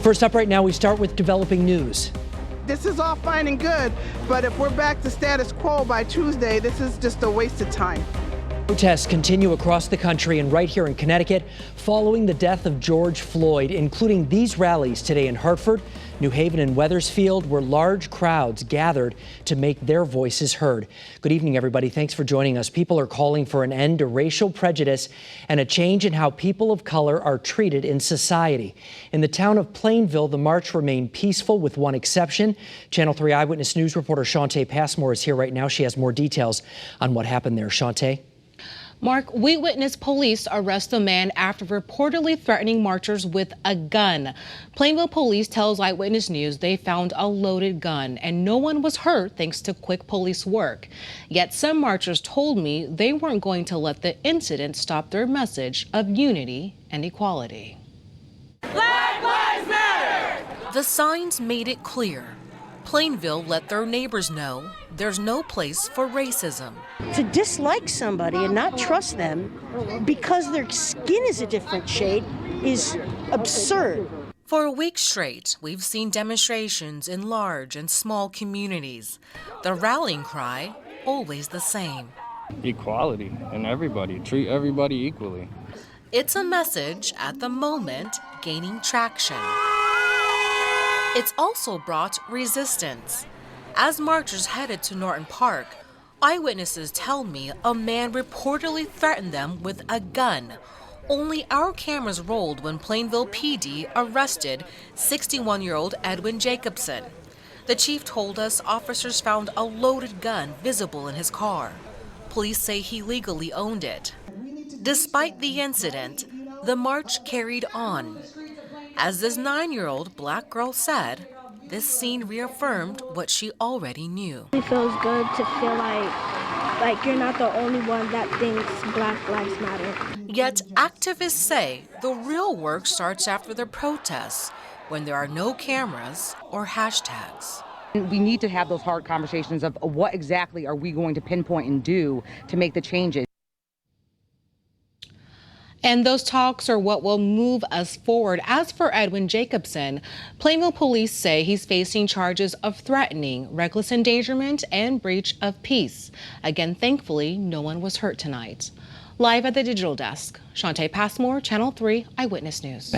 First up right now, we start with developing news. This is all fine and good, but if we're back to status quo by Tuesday, this is just a waste of time. Protests continue across the country and right here in Connecticut following the death of George Floyd, including these rallies today in Hartford, New Haven, and Wethersfield, where large crowds gathered to make their voices heard. Good evening, everybody. Thanks for joining us. People are calling for an end to racial prejudice and a change in how people of color are treated in society. In the town of Plainville, the march remained peaceful with one exception. Channel 3 Eyewitness News reporter Shantae Passmore is here right now. She has more details on what happened there. Shantae? Mark, we witnessed police arrest a man after reportedly threatening marchers with a gun. Plainville police tells Eyewitness News they found a loaded gun and no one was hurt thanks to quick police work. Yet some marchers told me they weren't going to let the incident stop their message of unity and equality. Black Lives Matter! The signs made it clear. Plainville let their neighbors know there's no place for racism. To dislike somebody and not trust them because their skin is a different shade is absurd. For a week straight, we've seen demonstrations in large and small communities. The rallying cry, always the same. Equality and everybody, treat everybody equally. It's a message at the moment gaining traction. It's also brought resistance. As marchers headed to Norton Park, eyewitnesses tell me a man reportedly threatened them with a gun. Only our cameras rolled when Plainville PD arrested 61-year-old Edwin Jacobson. The chief told us officers found a loaded gun visible in his car. Police say he legally owned it. Despite the incident, the march carried on. As this 9-year-old black girl said, this scene reaffirmed what she already knew. It feels good to feel like you're not the only one that thinks Black Lives Matter. Yet activists say the real work starts after the protests, when there are no cameras or hashtags. We need to have those hard conversations of what exactly are we going to pinpoint and do to make the changes. And those talks are what will move us forward. As for Edwin Jacobson, Plainville police say he's facing charges of threatening, reckless endangerment, and breach of peace. Again, thankfully, no one was hurt tonight. Live at the digital desk, Shantae Passmore, Channel 3 Eyewitness News.